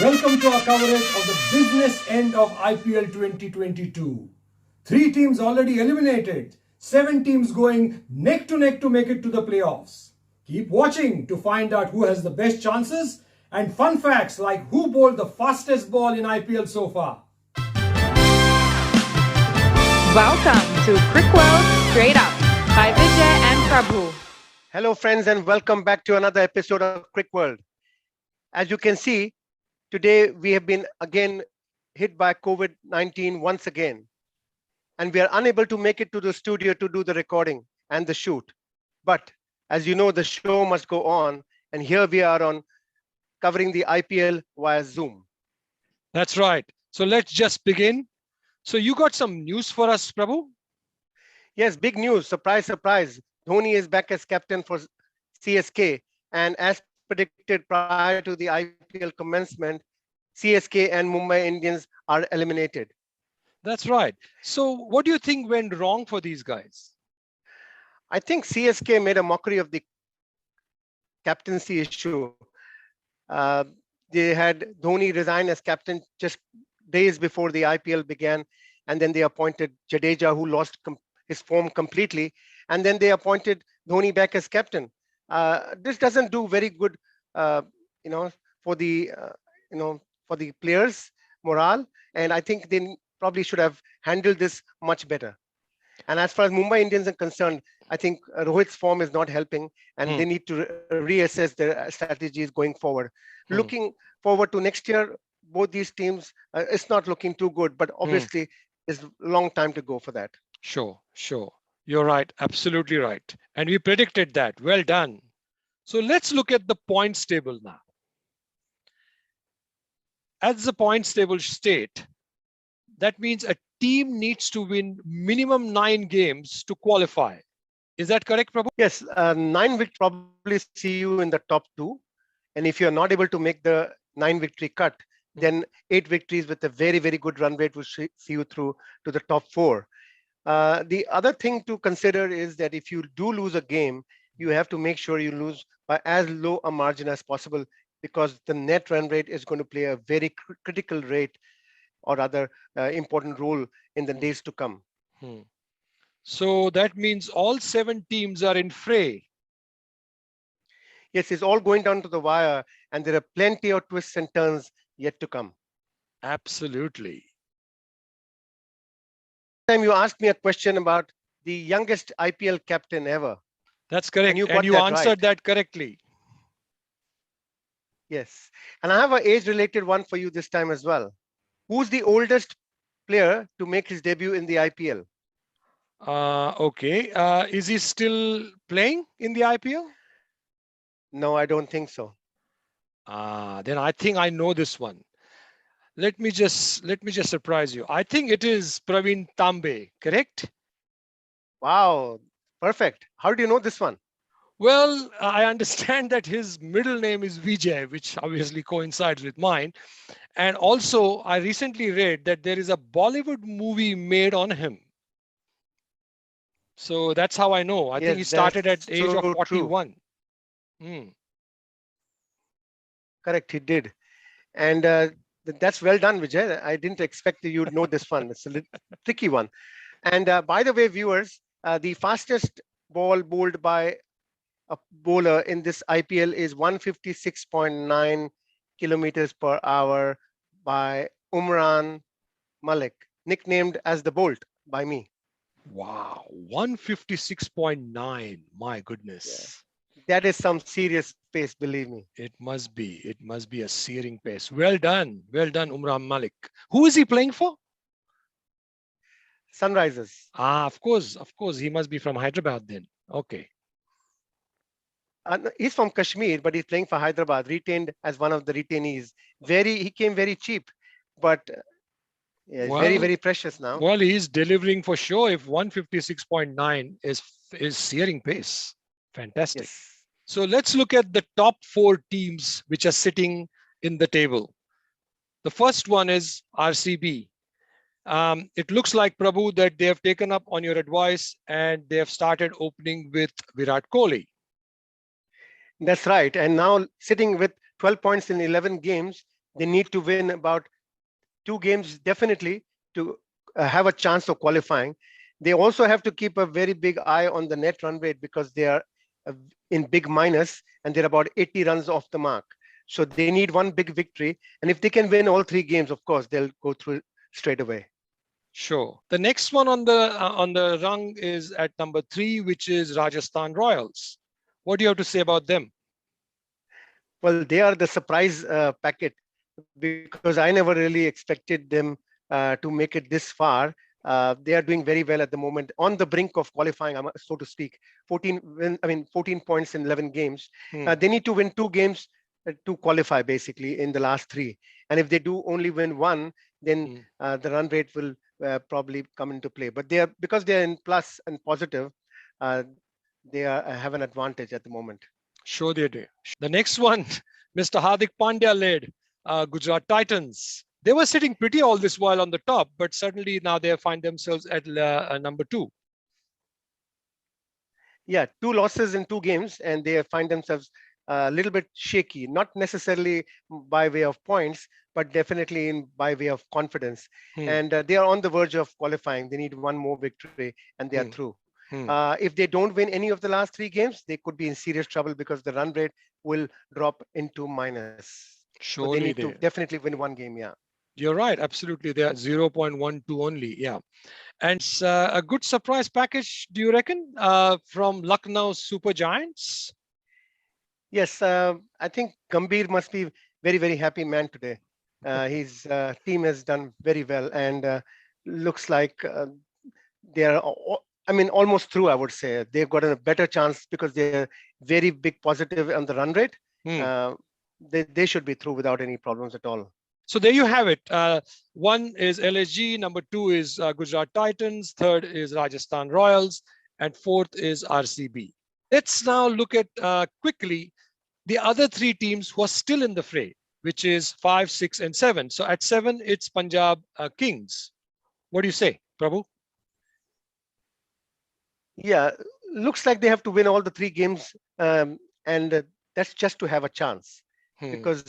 Welcome to our coverage of the business end of IPL 2022. 3 teams already eliminated, 7 teams going neck to neck to make it to the playoffs. Keep watching to find out who has the best chances and fun facts like who bowled the fastest ball in IPL so far. Welcome to CricWorldStraightup by Vijay and Prabhu. Hello friends and welcome back to another episode of CricWorld. As you can see, today we have been again hit by COVID-19 once again, and we are unable to make it to the studio to do the recording and the shoot. But as you know, the show must go on, and here we are on covering the IPL via Zoom. That's right. So let's just begin. So you got some news for us, Prabhu? Yes, big news, surprise, surprise. Dhoni is back as captain for CSK, and as predicted prior to the IPL commencement, CSK and Mumbai Indians are eliminated. That's right. So what do you think went wrong for these guys? I think CSK made a mockery of the captaincy issue. They had Dhoni resign as captain just days before the IPL began, and then they appointed Jadeja, who lost his form completely, and then they appointed Dhoni back as captain. This doesn't do very good, for the for the players' morale, and I think they probably should have handled this much better. And as far as Mumbai Indians are concerned, I think Rohit's form is not helping, and they need to reassess their strategies going forward. Looking forward to next year, both these teams, it's not looking too good, but obviously it's a long time to go for that. Sure. You're right. Absolutely right. And we predicted that. Well done. So let's look at the points table now. As the points table state, that means a team needs to win minimum 9 games to qualify. Is that correct, Prabhu? Yes, 9 will probably see you in the top 2. And if you're not able to make the 9 victory cut, then 8 victories with a very, very good run rate will see you through to the top 4. The other thing to consider is that if you do lose a game, you have to make sure you lose by as low a margin as possible, because the net run rate is going to play a very critical rate or rather important role in the days to come. So that means all 7 teams are in fray. Yes, it's all going down to the wire, and there are plenty of twists and turns yet to come. Absolutely. Time you asked me a question about the youngest IPL captain ever. That's correct. And you answered that correctly. Yes. And I have an age-related one for you this time as well. Who's the oldest player to make his debut in the IPL? Okay. Is he still playing in the IPL? No, I don't think so. Then I think I know this one. Let me just surprise you. I think it is Praveen Tambe, correct? Wow, perfect. How do you know this one? Well, I understand that his middle name is Vijay, which obviously coincides with mine. And also, I recently read that there is a Bollywood movie made on him. So that's how I know. I think he started at the age of 41. Correct, he did. And that's well done, Vijay. I didn't expect you would know this one. It's a little tricky one. And by the way, viewers, the fastest ball bowled by a bowler in this IPL is 156.9 kilometers per hour by Umran Malik, nicknamed as the Bolt by me. Wow, 156.9. My goodness. Yeah. That is some serious pace, believe me. It must be a searing pace. Well done, Umran Malik. Who is he playing for? Sunrisers. Of course, he must be from Hyderabad then. Okay. He's from Kashmir, but he's playing for Hyderabad, retained as one of the retainees. He came very cheap, but very, very precious now. Well, he's delivering for sure. If 156.9 is searing pace, fantastic. Yes. So let's look at the top 4 teams which are sitting in the table. The first one is RCB. It looks like, Prabhu, that they have taken up on your advice and they have started opening with Virat Kohli. That's right. And now sitting with 12 points in 11 games, They need to win about 2 games definitely to have a chance of qualifying. They also have to keep a very big eye on the net run rate because they are in big minus and they're about 80 runs off the mark. So they need one big victory. And if they can win all 3 games, of course, they'll go through straight away. Sure. The next one on the rung is at number 3, which is Rajasthan Royals. What do you have to say about them? Well, they are the surprise packet because I never really expected them to make it this far. They are doing very well at the moment, on the brink of qualifying, so to speak. 14 points in 11 games. They need to win 2 games to qualify, basically, in the last 3. And if they do only win 1, then the run rate will probably come into play. But because they are in plus and positive, they have an advantage at the moment. Sure they do. The next one, Mr. Hardik Pandya led Gujarat Titans. They were sitting pretty all this while on the top, but suddenly now they find themselves at number 2. Yeah, 2 losses in 2 games, and they find themselves a little bit shaky, not necessarily by way of points, but definitely by way of confidence. And they are on the verge of qualifying. They need 1 more victory, and they are through. If they don't win any of the last 3 games, they could be in serious trouble because the run rate will drop into minus. Surely so they need to definitely win 1 game. Yeah. You're right. Absolutely. They are 0.12 only. Yeah. And a good surprise package, do you reckon, from Lucknow Super Giants? Yes, I think Gambhir must be very, very happy man today. His team has done very well, and looks like they are, almost through, I would say. They've got a better chance because they're very big positive on the run rate. They should be through without any problems at all. So there you have it. 1 is LSG, number 2 is Gujarat Titans, 3rd is Rajasthan Royals, and 4th is RCB. Let's now look at quickly the other 3 teams who are still in the fray, which is 5, 6, and 7. So at 7, it's Punjab Kings. What do you say, Prabhu? Yeah, looks like they have to win all the 3 games, and that's just to have a chance. Because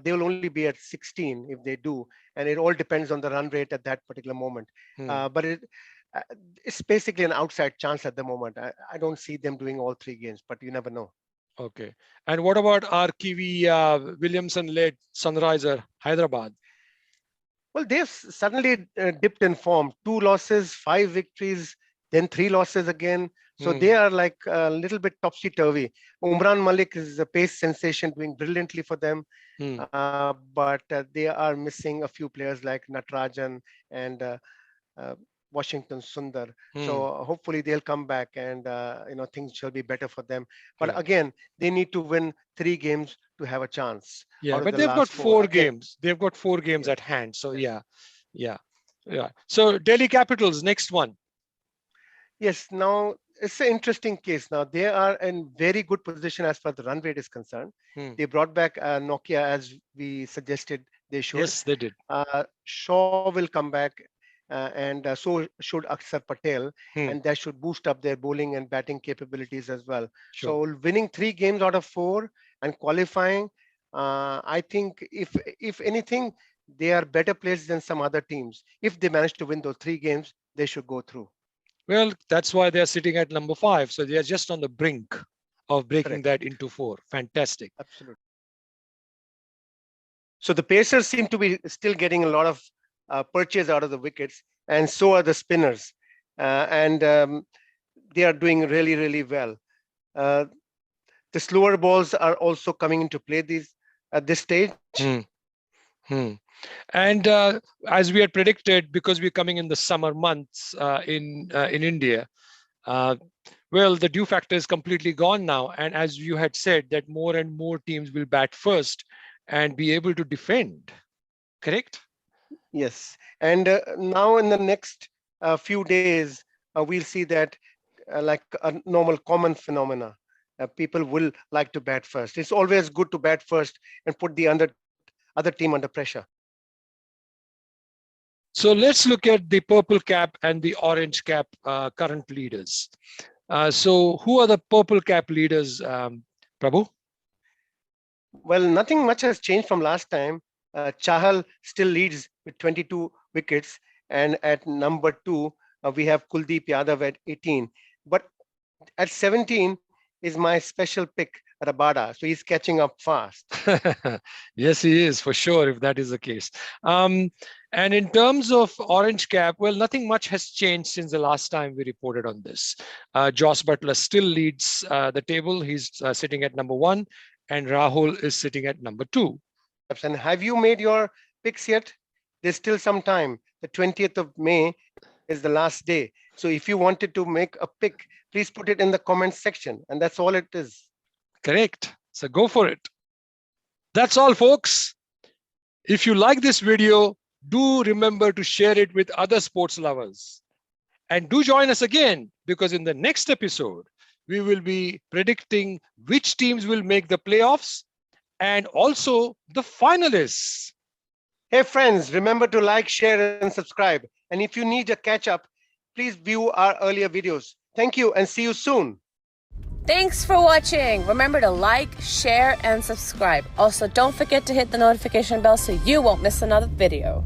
they will only be at 16 if they do, and it all depends on the run rate at that particular moment. But it's basically an outside chance at the moment. I don't see them doing all 3 games, but you never know. Okay. And what about our Kiwi Williamson-led Sunriser Hyderabad? Well, they've suddenly dipped in form. 2 losses, 5 victories, then 3 losses again. So they are like a little bit topsy-turvy. Umran Malik is a pace sensation, doing brilliantly for them. But they are missing a few players like Natarajan and Washington Sundar. So hopefully they'll come back, and things shall be better for them. But again, they need to win 3 games to have a chance. Yeah, but they've got 4 games. They've got 4 games at hand. So yeah. So Delhi Capitals, next one. Yes, now it's an interesting case. Now they are in very good position as far as the run rate is concerned. They brought back Nokia as we suggested they should. Yes, they did. Shaw will come back, and so should Akshar Patel, and that should boost up their bowling and batting capabilities as well. Sure. So winning 3 games out of 4 and qualifying, I think if anything, they are better placed than some other teams. If they manage to win those 3 games, they should go through. Well, that's why they're sitting at number 5. So they are just on the brink of breaking that into 4. Fantastic. Absolutely. So the Pacers seem to be still getting a lot of purchase out of the wickets, and so are the spinners. And they are doing really, really well. The slower balls are also coming into play at this stage. And as we had predicted, because we're coming in the summer months in India, well, the dew factor is completely gone now. And as you had said, that more and more teams will bat first and be able to defend. Correct? Yes. And now in the next few days, we'll see that like a normal common phenomena. People will like to bat first. It's always good to bat first and put the other team under pressure. So let's look at the purple cap and the orange cap current leaders. So who are the purple cap leaders, Prabhu? Well, nothing much has changed from last time. Chahal still leads with 22 wickets, and at number 2 we have Kuldeep Yadav at 18. But at 17 is my special pick, Rabada. So he's catching up fast. Yes, he is for sure, if that is the case. And in terms of orange cap, well, nothing much has changed since the last time we reported on this. Jos Butler still leads the table. He's sitting at number 1, and Rahul is sitting at number 2. And have you made your picks yet? There's still some time. The 20th of May is the last day. So if you wanted to make a pick, please put it in the comments section. And that's all it is. Correct. So go for it. That's all, folks. If you like this video, do remember to share it with other sports lovers. And do join us again, because in the next episode, we will be predicting which teams will make the playoffs and also the finalists. Hey friends, remember to like, share, and subscribe. And if you need a catch-up, please view our earlier videos. Thank you and see you soon. Thanks for watching. Remember to like, share, and subscribe. Also, don't forget to hit the notification bell so you won't miss another video.